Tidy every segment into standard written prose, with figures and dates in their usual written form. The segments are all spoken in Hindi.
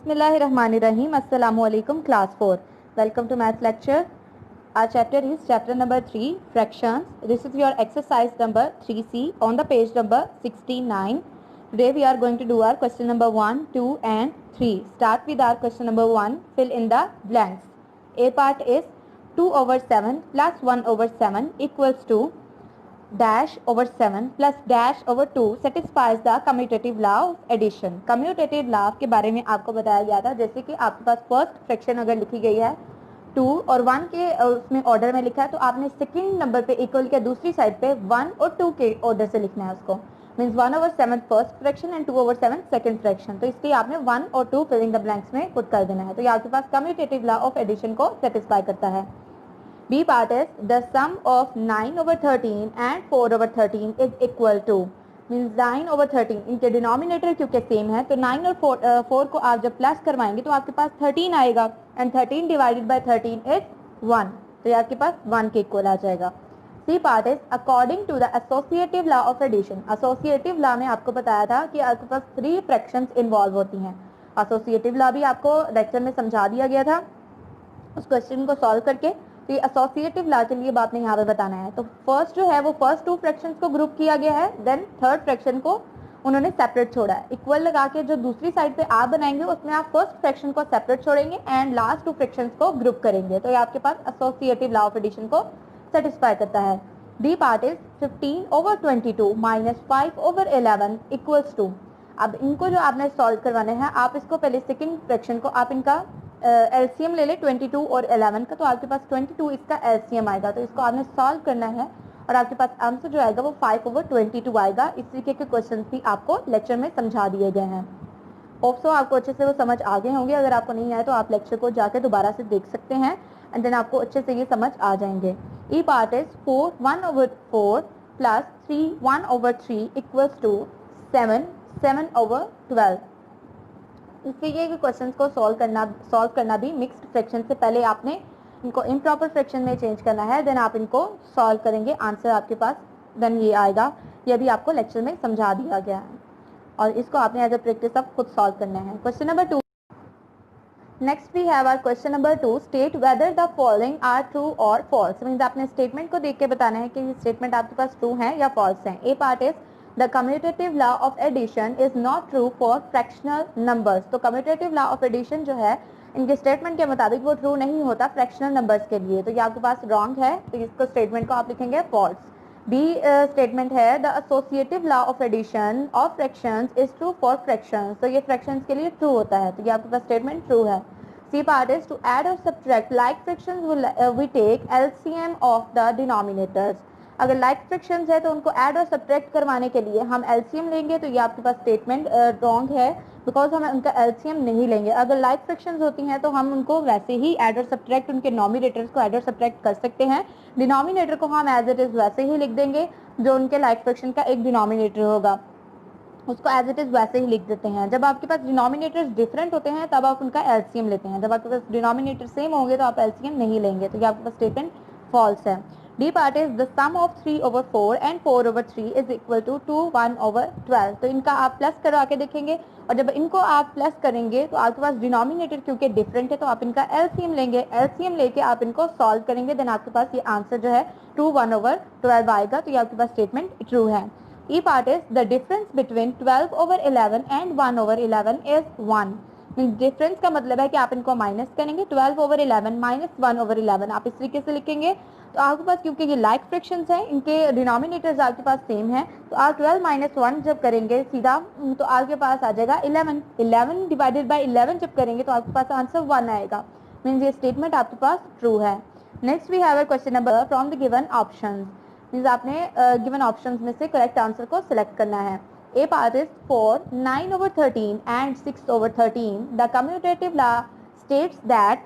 Bismillahirrahmanirrahim. Assalamu alaikum class 4. Welcome to math lecture. Our chapter is chapter number 3 fractions. This is your exercise number 3C on the page number 69. Today we are going to do our question number 1, 2 and 3. Start with our question number 1. Fill in the blanks. A part is 2 over 7 plus 1 over 7 equals to dash over 7 plus dash over 2 satisfies the commutative law of addition. commutative law के बारे में आपको बताया गया था, जैसे कि आपके पास फर्स्ट फ्रैक्शन अगर लिखी गई है 2 और 1 के उसमें ऑर्डर में लिखा है, तो आपने सेकंड नंबर पे इक्वल के दूसरी साइड पे 1 और 2 के ऑर्डर से लिखना है उसको. Means 1 over 7 first fraction and 2 over 7 second fraction. तो इसलिए आपने 1 और 2 फिलिंग द ब्लैंक्स में पुट कर देना है. तो ये आपके पास कम्यूटेटिव लॉ ऑफ एडिशन को सेटिस्फाई करता है. B part is the sum of 9 over 13 and 4 over 13 is equal to means 9 over 13 इनके डिनोमिनेटर क्योंकि सेम है, तो 9 और 4 को आप जब प्लस करवाएंगे तो आपके पास 13 आएगा एंड 13 डिवाइडेड बाय 13 इज 1. तो ये आपके पास 1 के इक्वल आ जाएगा. C part is according to the associative law of addition. Associative law में आपको बताया था कि आपके पास 3 फ्रैक्शंस इन्वॉल्व होती हैं. एसोसिएटिव लॉ भी आपको लेक्चर में समझा दिया गया था उस क्वेश्चन को सॉल्व करके. तो ये एसोसिएटिव लॉ के लिए आपने यहाँ पे बताना है. तो फर्स्ट जो है वो फर्स्ट 2 फ्रैक्शंस को ग्रुप किया गया है, देन थर्ड फ्रैक्शन को उन्होंने सेपरेट छोड़ा है. इक्वल लगा के जो दूसरी साइड पे आप बनाएंगे उसमें आप फर्स्ट फ्रैक्शन को सेपरेट छोड़ेंगे एंड लास्ट 2 फ्रैक्शंस को ग्रुप करेंगे. तो ये आपके पास एसोसिएटिव लॉ ऑफ एडिशन को सेटिस्फाई करता है. D part is 15 over 22 minus 5 over 11 equals to. अब इनको जो आपने सॉल्व करवाने हैं, आप इसको पहले सेकेंड फ्रैक्शन को आप इनका एलसीएम ले ले 22 और 11 का, तो आपके पास 22 इसका एलसीएम आएगा. तो इसको आपने सॉल्व करना है और आपके पास आंसर जो आएगा वो 5 over 22 आएगा. इस तरीके के क्वेश्चन भी आपको लेक्चर में समझा दिए गए हैं. होप्सो आपको अच्छे से वो समझ आ गए होंगे. अगर आपको नहीं आए तो आप लेक्चर को जाकर दोबारा से देख सकते हैं एंड देन आपको अच्छे से ये समझ आ जाएंगे. E part is 4 1 over 4 plus 3 1 over 3 equals to 7 7 over 12. इसलिए कि क्वेश्चंस को सॉल्व करना भी मिक्स्ड फ्रैक्शन से पहले आपने इनको इम्प्रॉपर फ्रैक्शन में चेंज करना है, देन आप इनको सॉल्व करेंगे, आंसर आपके पास देन ये आएगा. ये भी आपको लेक्चर में समझा दिया गया है और इसको आपने एज अ प्रैक्टिस अब खुद सॉल्व करना है. Question number 2. Next we have our question number 2. State whether the following are true or false. Means आपने स्टेटमेंट को देख के बताना है कि ये स्टेटमेंट आपके पास ट्रू है या फॉल्स है. A part is The commutative law of addition is not true for fractional numbers. तो commutative law of addition जो है इनके स्टेटमेंट के मुताबिक वो ट्रू नहीं होता फ्रैक्शनल नंबर्स के लिए. तो ये आपके पास रॉन्ग है, तो इसको स्टेटमेंट को आप लिखेंगे फॉल्स. बी स्टेटमेंट है the associative law of addition of fractions is true for fractions. तो ये फ्रैक्शंस के लिए ट्रू होता है, तो ये आपके पास स्टेटमेंट ट्रू है. C part is to add or subtract like fractions we take LCM of the denominators. अगर लाइक फ्रैक्शंस है तो उनको ऐड और सब्ट्रैक्ट करवाने के लिए हम एलसीएम लेंगे. तो ये आपके पास स्टेटमेंट रॉन्ग है बिकॉज हम उनका एलसीएम नहीं लेंगे. अगर लाइक फ्रैक्शंस होती हैं तो हम उनको वैसे ही ऐड और सब्ट्रैक्ट उनके नॉमिनेटर्स को ऐड और सब्ट्रैक्ट कर सकते हैं. डिनोमिनेटर को हम एज इट इज वैसे ही लिख देंगे, जो उनके लाइक फ्रैक्शन का एक डिनोमिनेटर होगा उसको एज इट इज वैसे ही लिख देते हैं. जब आपके पास डिनोमिनेटर्स डिफरेंट होते हैं तब आप उनका एलसीएम लेते हैं. जब आपके पास डिनोमिनेटर सेम होंगे तो आप एलसीएम नहीं लेंगे. तो ये आपके पास स्टेटमेंट फॉल्स है. D part is the sum of 3 over 4 and 4 over 3 is equal to 2 1 over 12. तो इनका आप प्लस करवा के देखेंगे और जब इनको आप प्लस करेंगे तो आपके पास डिनोमिनेटर क्योंकि डिफरेंट है तो आप इनका एलसीएम लेंगे. एलसीएम लेके आप इनको सॉल्व करेंगे, देन आपके पास ये आंसर जो है 2 1 over 12 आएगा. तो ये आपके पास स्टेटमेंट ट्रू है. E part is the difference between 12 over 11 and 1 over 11 is 1. Difference का मतलब है कि आप इनको माइनस करेंगे. 12 over 11 माइनस 1 over 11 आप इस तरीके से लिखेंगे. तो आपके पास क्योंकि ये लाइक फ्रैक्शंस हैं, इनके डिनोमिनेटर्स आपके पास सेम है, तो आप 12 माइनस 1 जब करेंगे सीधा तो आपके पास आ जाएगा 11. 11 डिवाइडेड बाय 11 जब करेंगे तो आपके पास आंसर 1 आएगा. मीन्स ये स्टेटमेंट आपके पास ट्रू है. Next we have a question number from the given options. Means आपने गिवन ऑप्शंस में से करेक्ट आंसर को सिलेक्ट करना है. A part is 4 9 over 13 and 6 over 13. The commutative law states that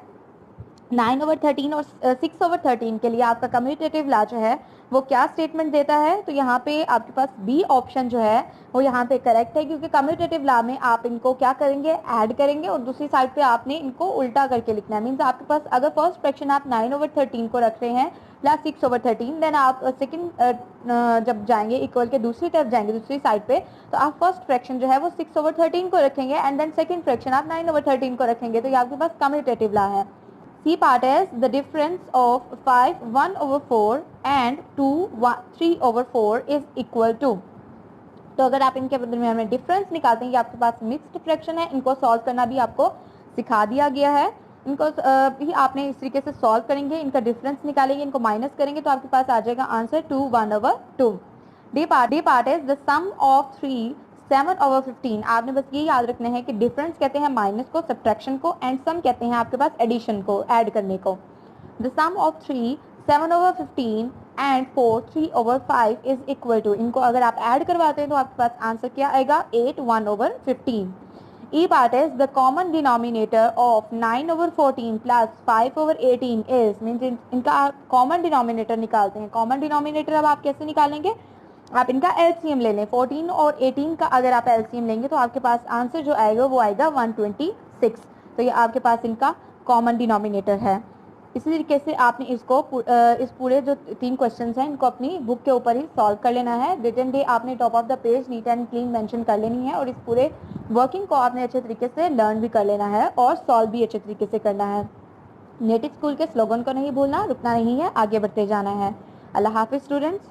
9/13 और 6/13 के लिए आपका कम्यूटेटिव लॉ जो है वो क्या स्टेटमेंट देता है, तो यहाँ पे आपके पास बी ऑप्शन जो है वो यहाँ पे करेक्ट है, क्योंकि कम्यूटेटिव लॉ में आप इनको क्या करेंगे, ऐड करेंगे और दूसरी साइड पे आपने इनको उल्टा करके लिखना है। मीन्स आपके पास अगर फर्स्ट फ्रैक्शन आप 9/13 को रख रहे हैं प्लस 6/13, देन आप सेकंड जब जाएंगे इक्वल के दूसरी तरफ जाएंगे दूसरी साइड पे, तो आप फर्स्ट फ्रैक्शन जो है वो 6/13 को रखेंगे एंड देन सेकंड फ्रैक्शन आप 9/13 को रखेंगे। तो ये आपके पास कम्यूटेटिव लॉ है। C part is the difference of 5 1/4 and 2 3/4 is equal to। तो अगर आप इनके दरमियान में डिफरेंस निकालते हैं, ये आपके पास मिक्स्ड फ्रैक्शन है, इनको सॉल्व करना भी आपको सिखा दिया गया है। इनको भी आपने इस तरीके से सॉल्व करेंगे, इनका डिफरेंस निकालेंगे, इनको माइनस करेंगे तो आपके पास आ जाएगा answer 2 1/2। D part is the sum of 3 7/15। आपने बस ये याद रखना है कि डिफरेंस कहते हैं माइनस को, सब्ट्रैक्शन को, एंड सम कहते हैं आपके पास एडिशन को, ऐड करने को। The sum of 3 7/15 and 4 3/5 is equal to, इनको अगर आप ऐड करवाते हैं तो आपके पास आंसर क्या आएगा 8 1/15। E part is the common denominator of 9/14 plus 5/18 is, means इनका कॉमन डिनोमिनेटर निकालते हैं। कॉमन डिनोमिनेटर अब आप कैसे निकालेंगे, आप इनका एलसीएम ले लें। 14 और 18 का अगर आप एलसीएम लेंगे तो आपके पास आंसर जो आएगा वो आएगा 126। तो ये आपके पास इनका कॉमन डिनोमिनेटर है। इसी तरीके से आपने इसको इस पूरे जो 3 क्वेश्चंस हैं इनको अपनी बुक के ऊपर ही सॉल्व कर लेना है। रिटन डे आपने top of the page neat and clean mention कर लेनी है और इस पूरे वर्किंग को आपने अच्छे तरीके से लर्न भी कर लेना है और सॉल्व भी अच्छे तरीके से करना है। नेटिव स्कूल के स्लोगन को नहीं भूलना, रुकना नहीं है, आगे बढ़ते जाना है। अल्लाह हाफिज स्टूडेंट्स।